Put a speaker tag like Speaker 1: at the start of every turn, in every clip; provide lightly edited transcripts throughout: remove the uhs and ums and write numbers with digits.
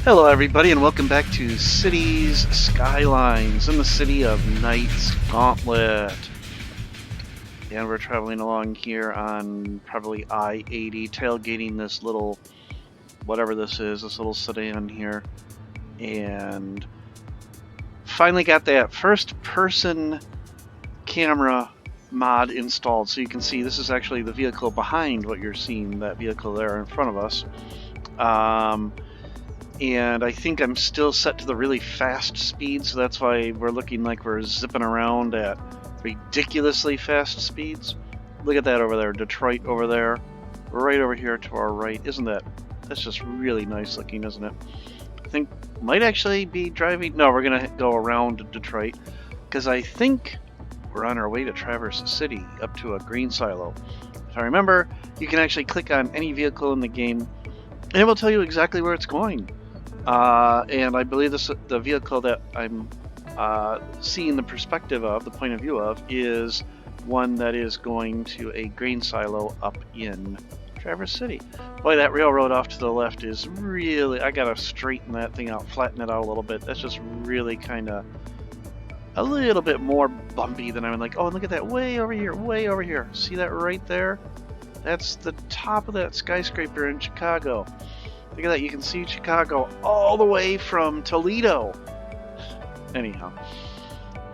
Speaker 1: Hello, everybody, and welcome back to Cities Skylines in the city of Knight's Gauntlet. And we're traveling along here on probably I-80, tailgating this little, whatever this is, this little sedan here. And finally got that first-person camera mod installed. So you can see this is actually the vehicle behind what you're seeing, that vehicle there in front of us. And I think I'm still set to the really fast speed, so that's why we're looking like we're zipping around at ridiculously fast speeds. Look at that over there, Detroit over there, right over here to our right. That's just really nice looking, isn't it? I think might actually be driving, no, we're gonna go around Detroit, because I think we're on our way to Traverse City, up to a green silo. If I remember, you can actually click on any vehicle in the game, and it will tell you exactly where it's going. And I believe the vehicle that I'm seeing the perspective of, the point of view of, is one that is going to a grain silo up in Traverse City. Boy, that railroad off to the left is really, I gotta straighten that thing out, flatten it out a little bit. That's just really kind of a little bit more bumpy than I would like. Oh, look at that, way over here, way over here. See that right there? That's the top of that skyscraper in Chicago. Look at that, you can see Chicago all the way from Toledo. Anyhow,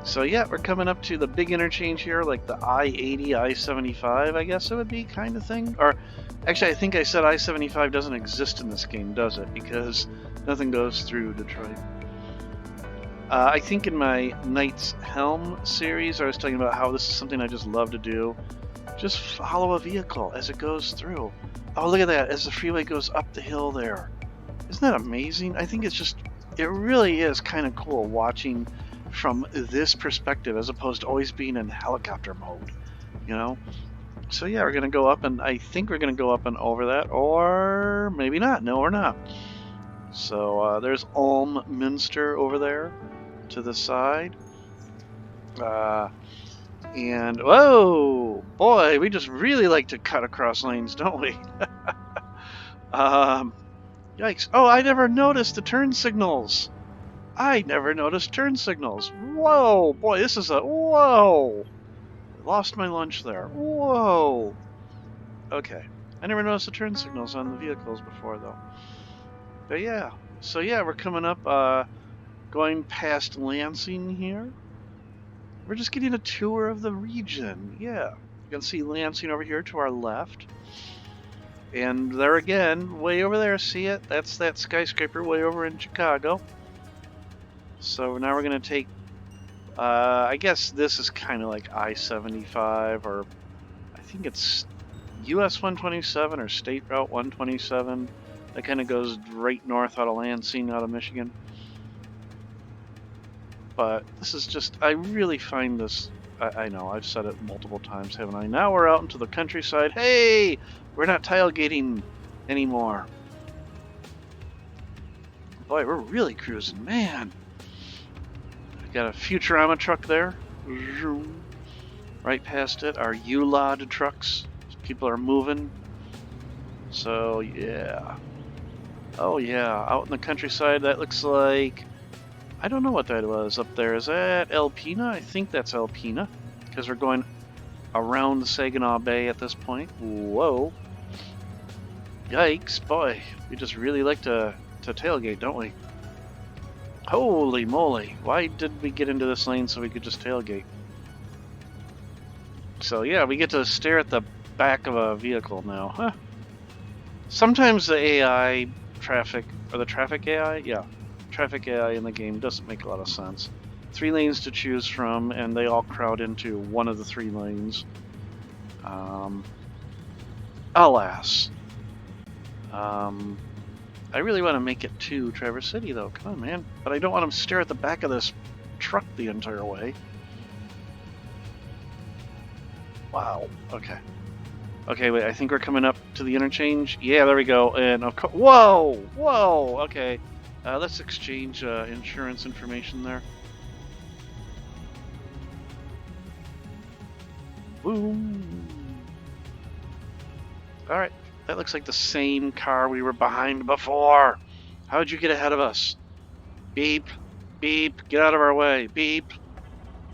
Speaker 1: so yeah, we're coming up to the big interchange here, like the I-80, I-75, I guess it would be, kind of thing. Or, actually, I think I said I-75 doesn't exist in this game, does it? Because nothing goes through Detroit. I think in my Knight's Helm series, I was talking about how this is something I just love to do. Just follow a vehicle as it goes through. Oh, look at that, as the freeway goes up the hill there. Isn't that amazing? I think it really is kind of cool watching from this perspective as opposed to always being in helicopter mode, you know? So yeah, we're going to go up, and I think we're going to go up and over that, or maybe not. No, we're not. So there's Ulm Minster over there to the side. And, whoa, boy, we just really like to cut across lanes, don't we? Yikes. Oh, I never noticed the turn signals. I never noticed turn signals. Whoa, boy, this is whoa. Lost my lunch there. Whoa. Okay. I never noticed the turn signals on the vehicles before, though. But yeah. So yeah, we're coming up, going past Lansing here. We're just getting a tour of the region. Yeah. You can see Lansing over here to our left. And there again, way over there, see it? That's that skyscraper way over in Chicago. So now we're going to take, I guess this is kind of like I-75, or I think it's US 127 or State Route 127. That kind of goes right north out of Lansing, out of Michigan. But this is just, I really find this, I know, I've said it multiple times, haven't I? Now we're out into the countryside. Hey, we're not tailgating anymore. Boy, we're really cruising, man. We got a Futurama truck there. Right past it are U-Lod trucks. People are moving. So, yeah. Oh, yeah, out in the countryside, that looks like, I don't know what that was up there. Is that Alpena? I think that's Alpena, because we're going around the Saginaw Bay at this point. Whoa. Yikes, boy. We just really like to tailgate, don't we? Holy moly. Why did we get into this lane so we could just tailgate? So yeah, we get to stare at the back of a vehicle now. Huh. Sometimes the AI traffic, or the traffic AI? Yeah. Traffic AI in the game doesn't make a lot of sense. 3 lanes to choose from, and they all crowd into one of the 3 lanes. Alas. I really want to make it to Traverse City, though. Come on, man. But I don't want to stare at the back of this truck the entire way. Wow. Okay. Okay, wait. I think we're coming up to the interchange. Yeah, there we go. And of course, whoa, whoa. Okay. Let's exchange insurance information there. Boom. All right. That looks like the same car we were behind before. How'd you get ahead of us? Beep, beep, get out of our way. Beep,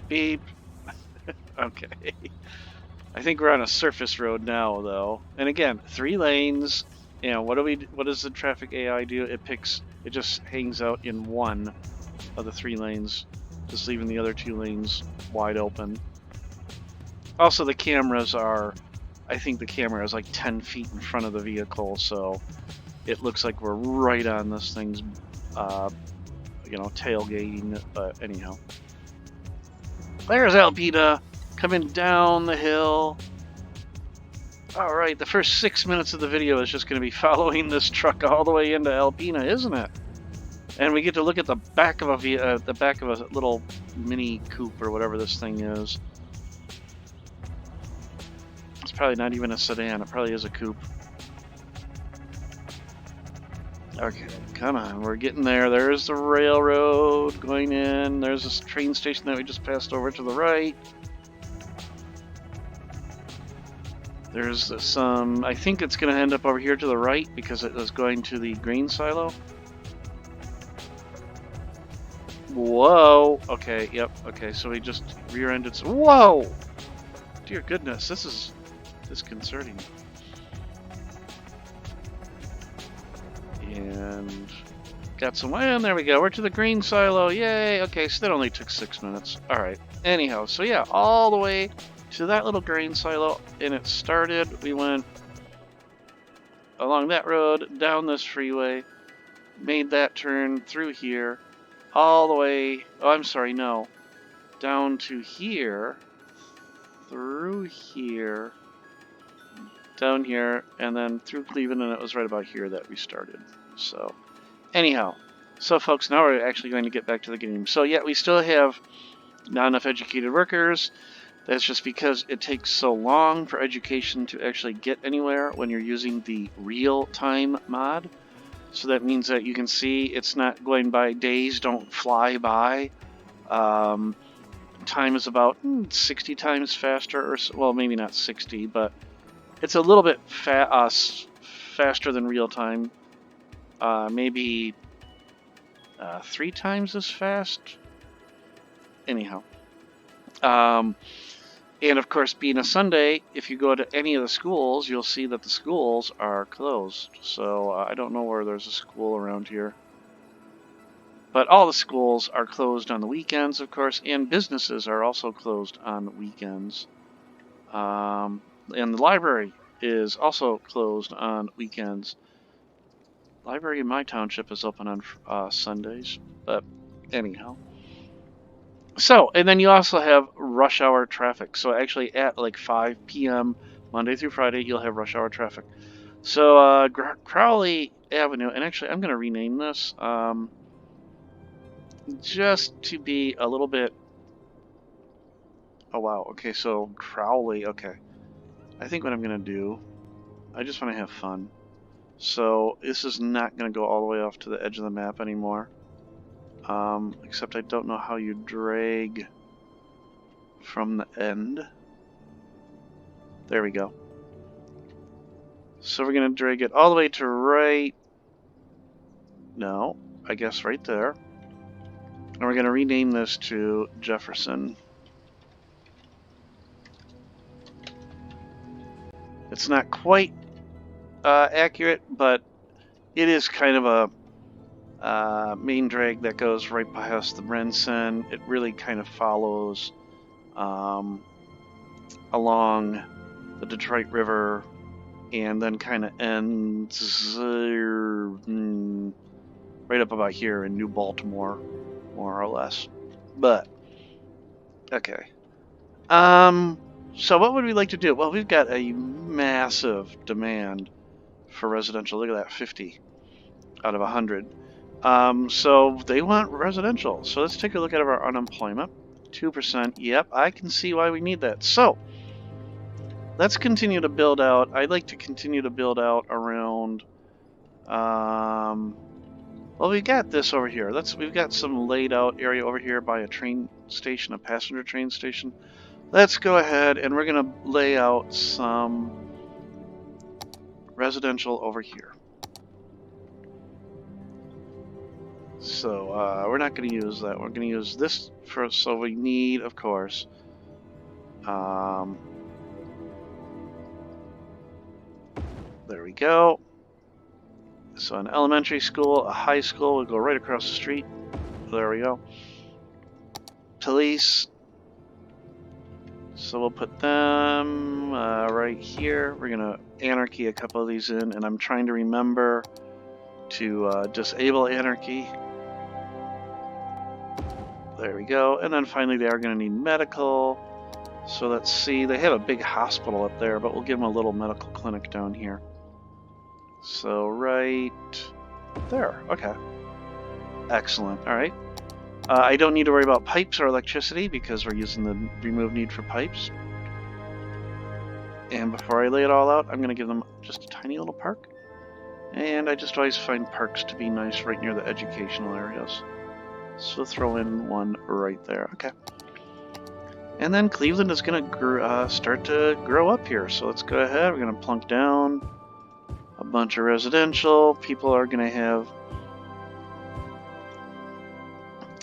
Speaker 1: beep. Okay. I think we're on a surface road now, though. And again, 3 lanes. You know, what does the traffic AI do? It just hangs out in one of the 3 lanes, just leaving the other 2 lanes wide open. Also, I think the camera is like 10 feet in front of the vehicle, so it looks like we're right on this thing's, tailgating it. But anyhow, there's Alpina coming down the hill. All right, the first 6 minutes of the video is just going to be following this truck all the way into Alpina, isn't it? And we get to look at the back of a little mini coupe or whatever this thing is. It's probably not even a sedan. It probably is a coupe. Okay, come on, we're getting there. There's the railroad going in. There's this train station that we just passed over to the right. There's some, I think it's going to end up over here to the right because it was going to the grain silo. Whoa. Okay, yep. Okay, so we just rear-ended. Whoa! Dear goodness, this is disconcerting. And got some, and there we go. We're to the grain silo. Yay! Okay, so that only took 6 minutes. All right. Anyhow, so yeah, all the way to that little grain silo, and it started. We went along that road, down this freeway, made that turn through here, all the way. Oh, I'm sorry, no, down to here, through here, down here, and then through Cleveland, and it was right about here that we started. So, anyhow, so folks, now we're actually going to get back to the game. So yeah, we still have not enough educated workers. That's just because it takes so long for education to actually get anywhere when you're using the real-time mod. So that means that you can see it's not going by. Days don't fly by. Time is about 60 times faster, or well, maybe not 60, but it's a little bit faster than real time. Maybe 3 times as fast. Anyhow. And of course, being a Sunday, if you go to any of the schools, you'll see that the schools are closed. So I don't know where there's a school around here. But all the schools are closed on the weekends, of course, and businesses are also closed on weekends. And the library is also closed on weekends. Library in my township is open on Sundays, but anyhow. So, and then you also have rush hour traffic. So actually at like 5 p.m. Monday through Friday, you'll have rush hour traffic. So Crowley Avenue, and actually I'm going to rename this just to be a little bit... Oh wow, okay, so Crowley, okay. I think what I'm going to do, I just want to have fun. So this is not going to go all the way off to the edge of the map anymore. Except I don't know how you drag from the end. There we go. So we're going to drag it all the way to right. No, I guess right there. And we're going to rename this to Jefferson. It's not quite accurate, but it is kind of a main drag that goes right past the Renson. It really kind of follows along the Detroit River and then kind of ends right up about here in New Baltimore, more or less. But, okay. So what would we like to do? Well, we've got a massive demand for residential. Look at that, 50 out of 100. So they want residential. So let's take a look at our unemployment. 2%. Yep, I can see why we need that. So let's continue to build out. I'd like to continue to build out around. Well, we got this over here. We've got some laid out area over here by a train station, a passenger train station. Let's go ahead and we're gonna lay out some residential over here. So we're not going to use that. We're going to use this for, so we need, of course, there we go. So an elementary school, a high school, we'll go right across the street. There we go. Police. So we'll put them right here. We're going to anarchy a couple of these in, and I'm trying to remember to disable anarchy. There we go. And then finally they are going to need medical. So let's see. They have a big hospital up there, but we'll give them a little medical clinic down here. So right there. Okay. Excellent. All right. I don't need to worry about pipes or electricity because we're using the remove need for pipes. And before I lay it all out, I'm going to give them just a tiny little park. And I just always find parks to be nice right near the educational areas. So throw in one right there. Okay. And then Cleveland is going to start to grow up here. So let's go ahead. We're going to plunk down a bunch of residential. People are going to have...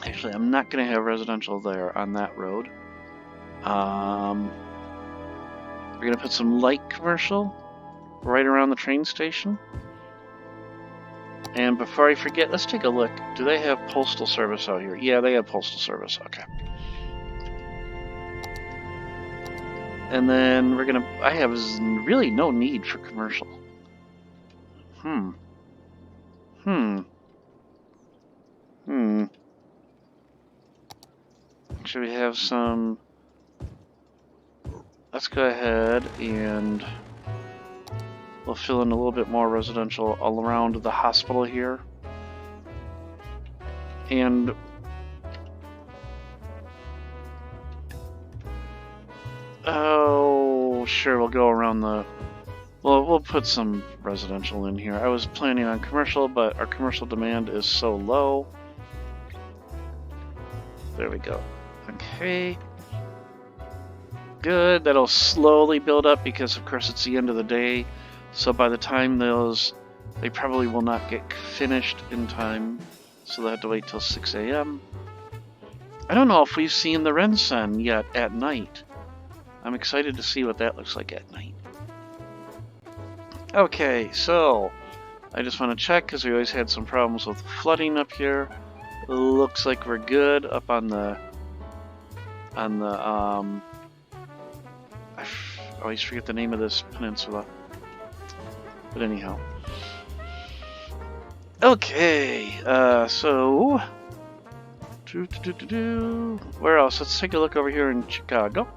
Speaker 1: Actually, I'm not going to have residential there on that road. We're going to put some light commercial right around the train station. And before I forget, let's take a look. Do they have postal service out here? Yeah, they have postal service. Okay. And then we're going to... I have really no need for commercial. Should we have some... Let's go ahead and we'll fill in a little bit more residential all around the hospital here. And oh, sure, we'll go around the... Well, we'll put some residential in here. I was planning on commercial, but our commercial demand is so low. There we go. Okay. Good. That'll slowly build up because, of course, it's the end of the day. So by the time they probably will not get finished in time. So they'll have to wait till 6 a.m. I don't know if we've seen the Rensen yet at night. I'm excited to see what that looks like at night. Okay, so I just want to check because we always had some problems with flooding up here. Looks like we're good up on the I always forget the name of this peninsula. But anyhow. Okay, so where else? Let's take a look over here in Chicago.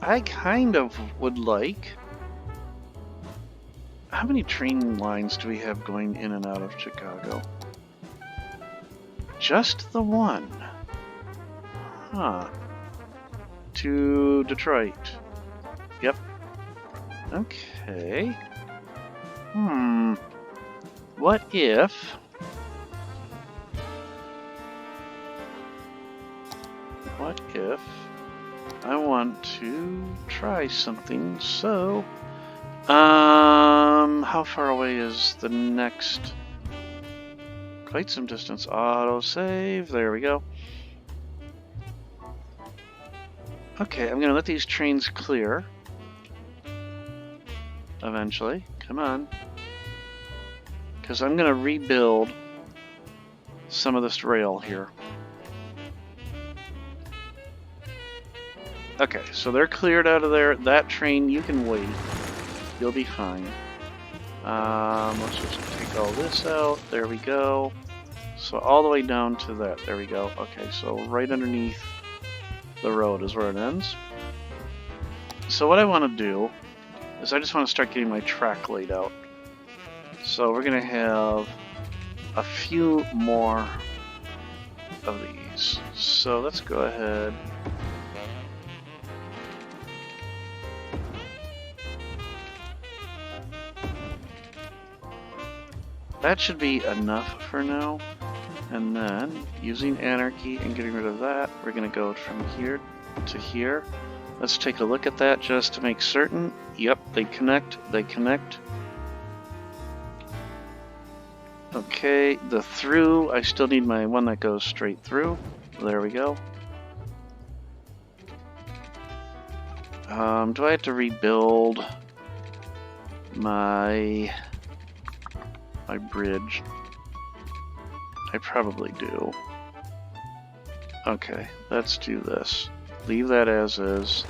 Speaker 1: I kind of would like... How many train lines do we have going in and out of Chicago? Just the one. Huh. To Detroit. Yep. Okay. What if... I want to try something? So... how far away is the next? Quite some distance. Autosave. There we go. Okay, I'm gonna let these trains clear. Eventually. Come on. Because I'm gonna rebuild some of this rail here. Okay, so they're cleared out of there. That train, you can wait. You'll be fine. Let's just take all this out. There we go. So all the way down to that. There we go. Okay, so right underneath the road is where it ends. So what I want to do is I just want to start getting my track laid out. So we're going to have a few more of these. So let's go ahead. That should be enough for now. And then, using anarchy and getting rid of that, we're going to go from here to here. Let's take a look at that just to make certain. Yep, they connect, they connect. Okay, the through, I still need my one that goes straight through. There we go. Do I have to rebuild my bridge? I probably do. Okay, let's do this. Leave that as is.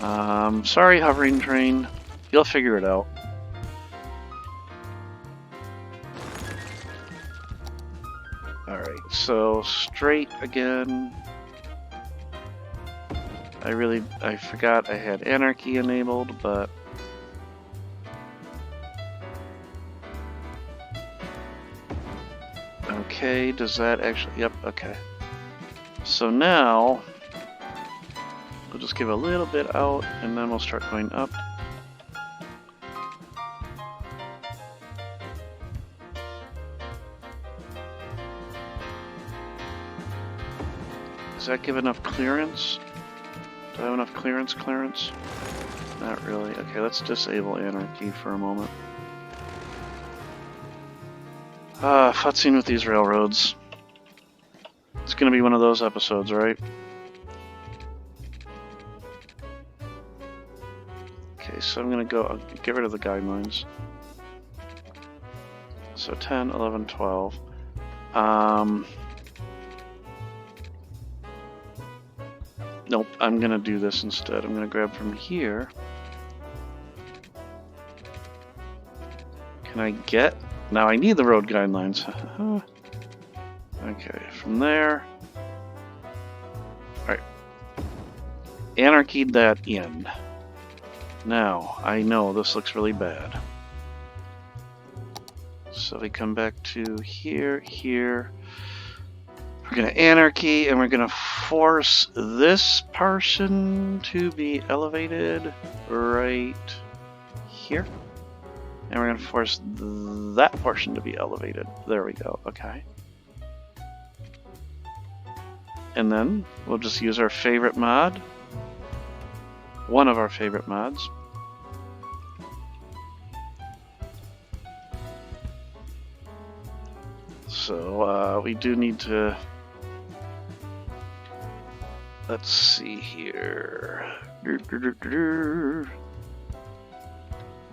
Speaker 1: Sorry, hovering train. You'll figure it out. Alright, so straight again. I forgot I had anarchy enabled, but okay, does that actually, yep, okay. So now, we'll just give a little bit out, and then we'll start going up. Does that give enough clearance? Do I have enough clearance? Not really. Okay, let's disable anarchy for a moment. Futzing with these railroads. It's gonna be one of those episodes, right? Okay, so I'm gonna go, get rid of the guidelines. So 10, 11, 12. Nope, I'm gonna do this instead. I'm gonna grab from here. Can I get? Now I need the road guidelines. Okay, from there. Alright. Anarchied that in. Now, I know this looks really bad. So we come back to here, here. We're going to anarchy, and we're going to force this person to be elevated right here. And we're going to force that portion to be elevated. There we go. Okay. And then we'll just use our favorite mod. One of our favorite mods. So we do need to... Let's see here.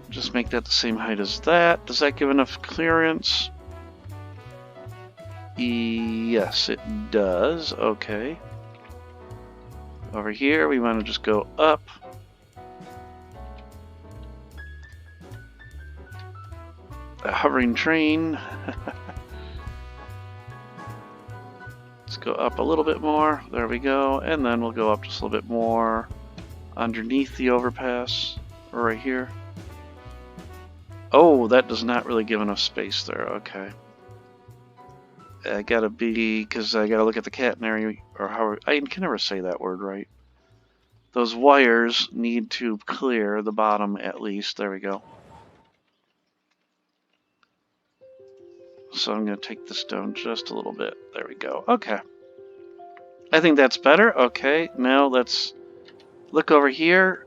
Speaker 1: Just make that the same height as that. Does that give enough clearance? Yes, it does. Okay. Over here, we want to just go up. A hovering train. Let's go up a little bit more. There we go. And then we'll go up just a little bit more underneath the overpass. Right here. Oh, that does not really give enough space there. Okay. I gotta be, because I gotta look at the catenary, or how, I can never say that word right. Those wires need to clear the bottom at least. There we go. So I'm going to take this down just a little bit. There we go. Okay. I think that's better. Okay, now let's look over here.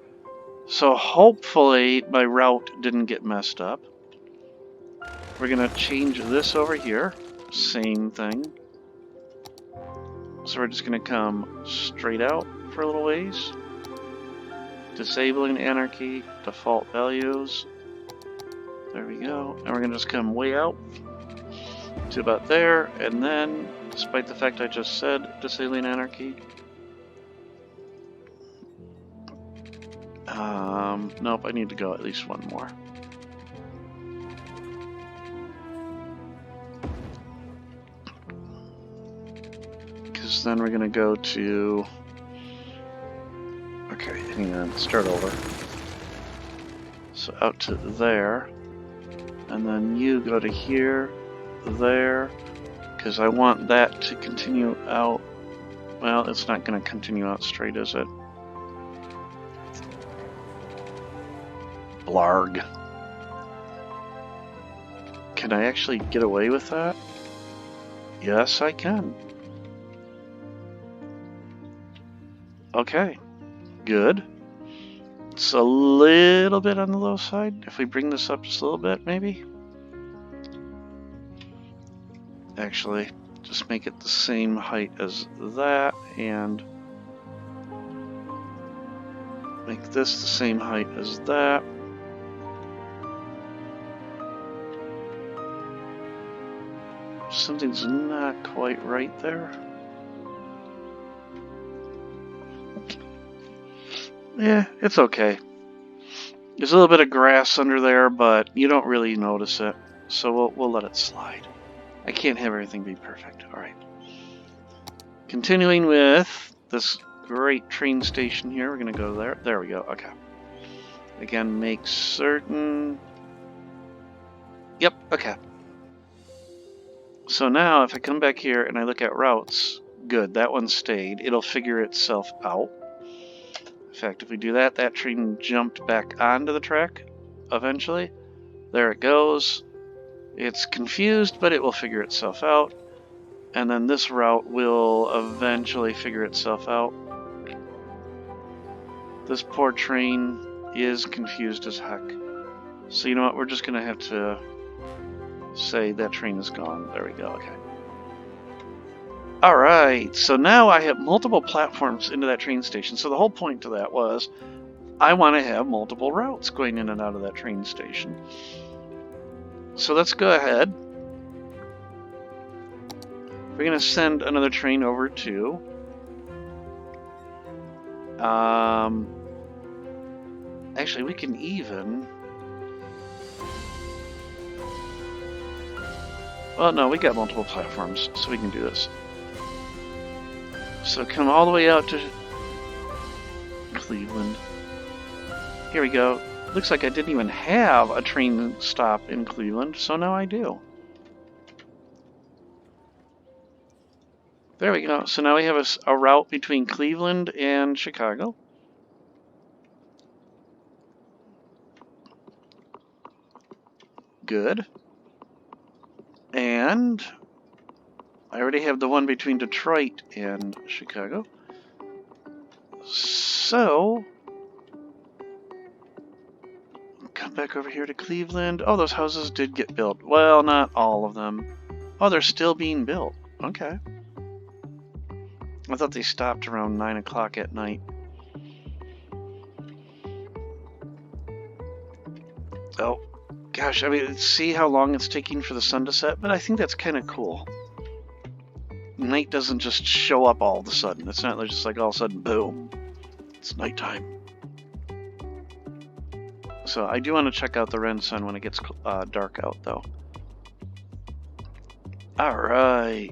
Speaker 1: So hopefully my route didn't get messed up. We're going to change this over here. Same thing. So we're just going to come straight out for a little ways. Disabling anarchy, default values. There we go. And we're going to just come way out to about there, and then, despite the fact I just said disabling anarchy, nope, I need to go at least one more. Because then we're going to go to... Okay, hang on, start over. So out to there, and then you go to here, there, because I want that to continue out. Well, it's not going to continue out straight, is it? Blarg. Can I actually get away with that? Yes, I can. Okay, good. It's a little bit on the low side. If we bring this up just a little bit, maybe? Actually, just make it the same height as that, and make this the same height as that. Something's not quite right there. Yeah, it's okay. There's a little bit of grass under there, but you don't really notice it, so we'll let it slide. I can't have everything be perfect. All right. Continuing with this great train station here, we're gonna go there. There we go. Okay. Again, make certain. Yep. Okay. So now, if I come back here and I look at routes, good. That one stayed. It'll figure itself out. In fact, if we do that, that train jumped back onto the track eventually. There it goes. It's confused, but it will figure itself out. And then this route will eventually figure itself out. This poor train is confused as heck. So you know what? We're just going to have to say that train is gone. There we go. Okay. Alright, so now I have multiple platforms into that train station. So the whole point to that was I want to have multiple routes going in and out of that train station. So let's go ahead. We're going to send another train over to actually, we can even... Well, no, we got multiple platforms, so we can do this. So come all the way out to Cleveland. Here we go. Looks like I didn't even have a train stop in Cleveland, so now I do. There we go. So now we have a route between Cleveland and Chicago. Good. And I already have the one between Detroit and Chicago. So come back over here to Cleveland. Oh, those houses did get built. Well, not all of them. Oh, they're still being built. Okay. I thought they stopped around 9 o'clock at night. Oh, gosh. I mean, see how long it's taking for the sun to set? But I think that's kind of cool. Night doesn't just show up all of a sudden. It's not just like all of a sudden, boom, it's nighttime. So I do want to check out the Ren Sun when it gets dark out, though. All right.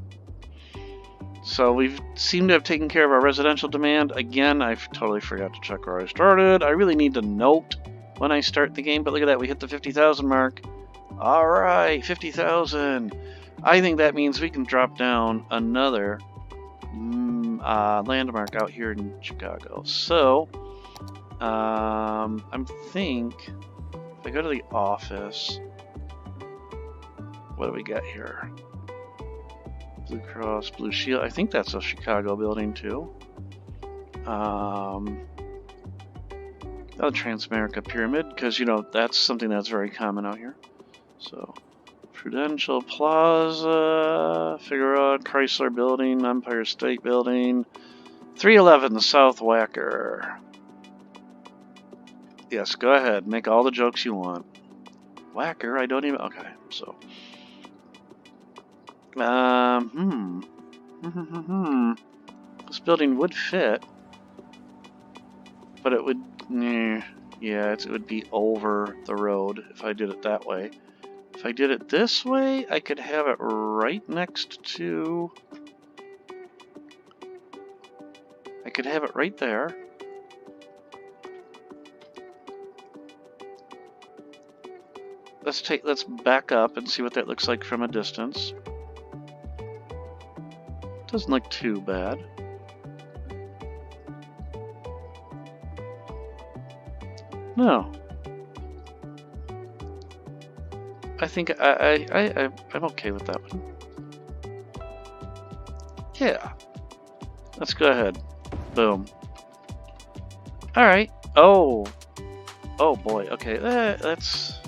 Speaker 1: So we've seemed to have taken care of our residential demand. Again, I totally forgot to check where I started. I really need to note when I start the game, but look at that. We hit the 50,000 mark. All right, 50,000. I think that means we can drop down another landmark out here in Chicago. So, I think if I go to the office, what do we got here? Blue Cross, Blue Shield. I think that's a Chicago building too. The Transamerica Pyramid, because you know that's something that's very common out here. So. Prudential Plaza, Figueroa, Chrysler Building, Empire State Building, 311 South Wacker. Yes, go ahead, make all the jokes you want. Wacker, I don't even. Okay, so. This building would fit, but it would. Yeah, it would be over the road if I did it that way. If I did it this way, I could have it right next to... I could have it right there. Let's back up and see what that looks like from a distance. Doesn't look too bad. No. I think I'm okay with that one. Yeah. Let's go ahead. Boom. Alright. Oh. Oh boy. Okay. Let's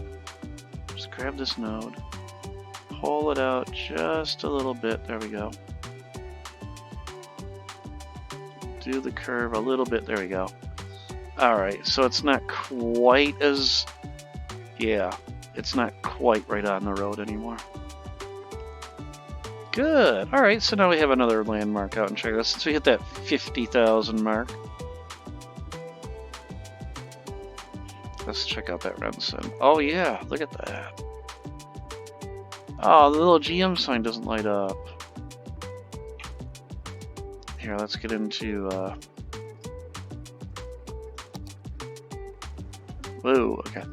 Speaker 1: just grab this node. pull it out just a little bit. There we go. Do the curve a little bit. There we go. Alright, so it's not quite as... Yeah, it's not quite right on the road anymore. Good. Alright, so now we have another landmark out and check this. Since we hit that 50,000 mark. Let's check out that Renson. Oh yeah, look at that. Oh, the little GM sign doesn't light up. Here, let's get into... Whoa, okay.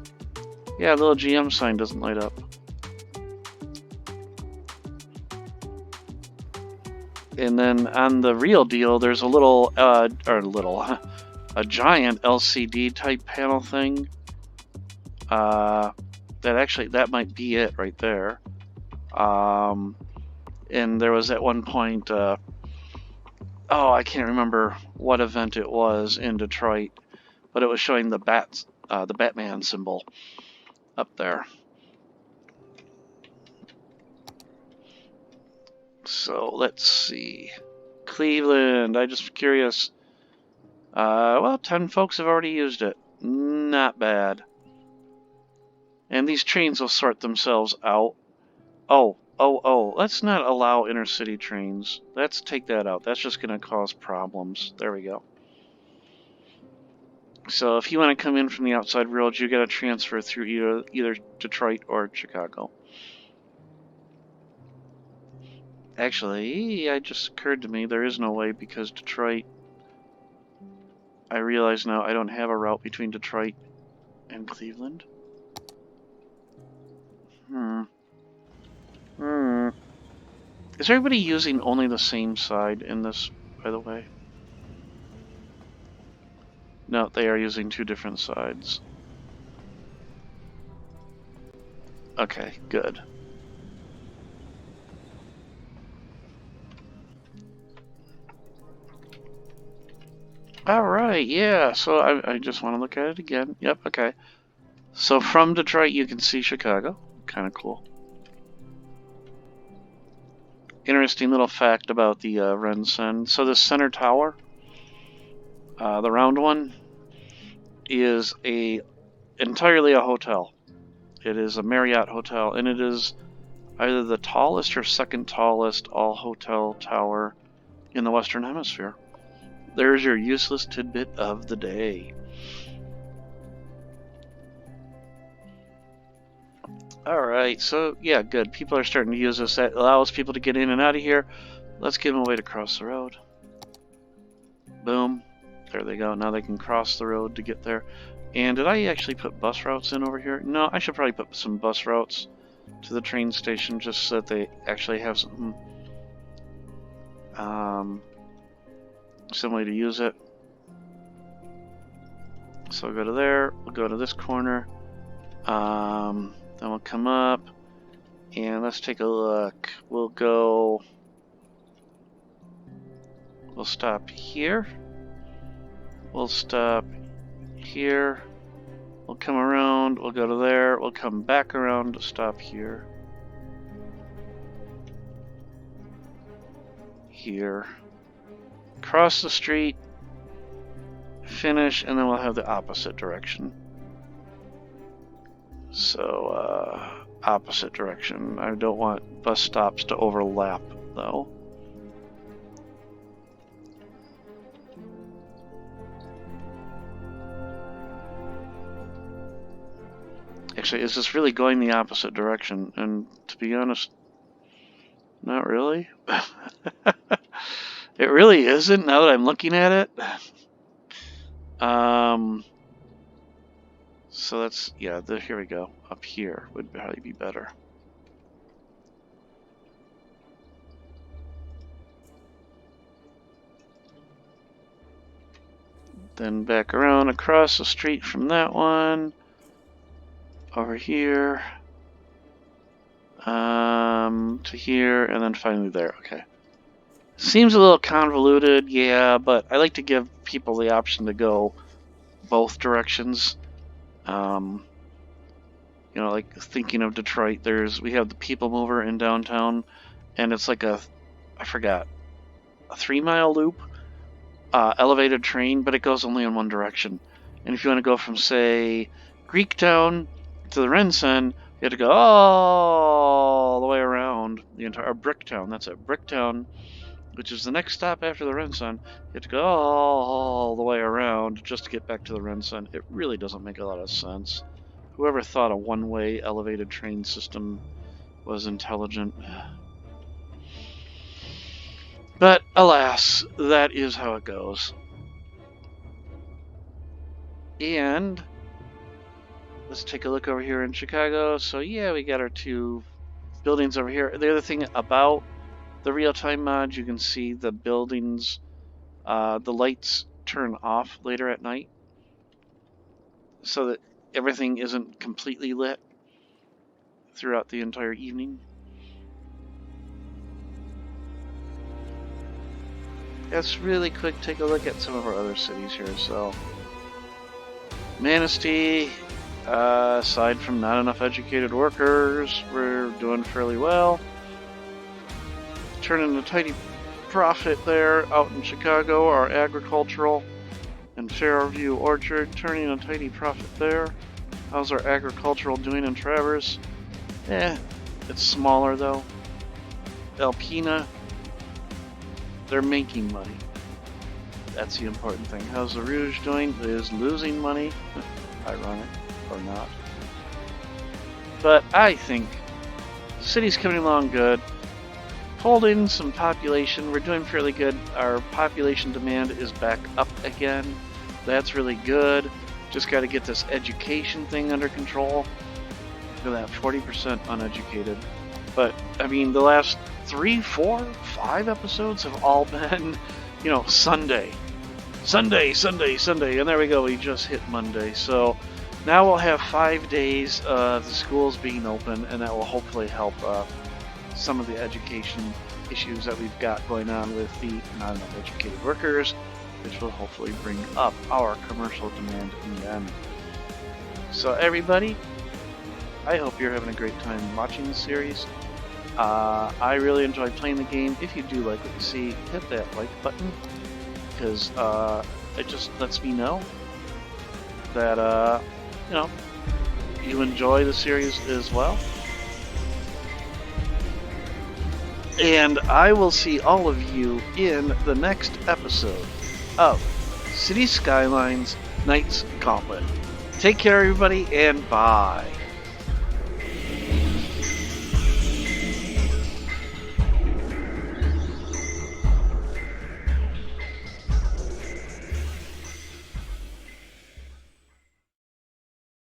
Speaker 1: Yeah, the little GM sign doesn't light up. And then on the real deal, there's a little, a giant LCD type panel thing. That might be it right there. And there was at one point, oh, I can't remember what event it was in Detroit, but it was showing the Batman symbol up there. So let's see. Cleveland, I'm just curious. Well, 10 folks have already used it. Not bad. And these trains will sort themselves out. Oh, let's not allow intercity trains. Let's take that out. That's just going to cause problems. There we go. So if you want to come in from the outside world, you got to transfer through either Detroit or Chicago. Actually, it just occurred to me there is no way because Detroit... I realize now I don't have a route between Detroit and Cleveland. Is everybody using only the same side in this, by the way? No, they are using two different sides. Okay, good. Alright, yeah, so I just want to look at it again. Yep, okay. So from Detroit you can see Chicago. Kind of cool. Interesting little fact about the Renson. So the center tower, the round one, is entirely a hotel. It is a Marriott hotel, and it is either the tallest or second tallest all-hotel tower in the Western Hemisphere. There's your useless tidbit of the day. Alright, so yeah, good. People are starting to use this. That allows people to get in and out of here. Let's give them a way to cross the road. Boom. There they go. Now they can cross the road to get there. And did I actually put bus routes in over here? No, I should probably put some bus routes to the train station just so that they actually have some way to use it. So we'll go to there. We'll go to this corner. Then we'll come up and let's take a look. We'll stop here. We'll stop here. We'll come around. We'll go to there. We'll come back around to stop here. Here. Cross the street. Finish, and then we'll have the opposite direction. So, opposite direction. I don't want bus stops to overlap, though. Actually, is this really going the opposite direction? And to be honest, not really. It really isn't, now that I'm looking at it. So that's, yeah, here we go. Up here would probably be better. Then back around across the street from that one. Over here. To here, and then finally there. Okay. Seems a little convoluted, yeah, but I like to give people the option to go both directions. You know, like thinking of Detroit, we have the People Mover in downtown, and it's like I forgot, a 3-mile loop, elevated train, but it goes only in one direction. And if you want to go from, say, Greektown to the Renson, you have to go all the way around the entire Bricktown. That's it, Bricktown, which is the next stop after the Renson. You have to go all the way around just to get back to the Renson. It really doesn't make a lot of sense. Whoever thought a one-way elevated train system was intelligent. But alas, that is how it goes. And let's take a look over here in Chicago. So yeah, we got our 2 buildings over here. The other thing about the real-time mod, you can see the buildings, the lights turn off later at night so that everything isn't completely lit throughout the entire evening. Let's really quick take a look at some of our other cities here. So Manistee, aside from not enough educated workers, we're doing fairly well. Turning a tidy profit there out in Chicago. Our agricultural and Fairview Orchard turning a tidy profit there. How's our agricultural doing in Traverse? It's smaller though. Alpena, they're making money. That's the important thing. How's the Rouge doing? It is losing money. Ironic, or not. But I think the city's coming along good. Holding some population. We're doing fairly good. Our population demand is back up again. That's really good. Just got to get this education thing under control. Look at that, 40% uneducated. But, I mean, the last 3, 4, 5 episodes have all been, you know, Sunday. Sunday, Sunday, Sunday. And there we go, we just hit Monday. So now we'll have 5 days of the schools being open, and that will hopefully help some of the education issues that we've got going on with the not enough educated workers, which will hopefully bring up our commercial demand in the end. So everybody, I hope you're having a great time watching the series. I really enjoyed playing the game. If you do like what you see, hit that like button, because it just lets me know that you know, you enjoy the series as well. And I will see all of you in the next episode of City Skylines Knights Gauntlet. Take care, everybody, and bye.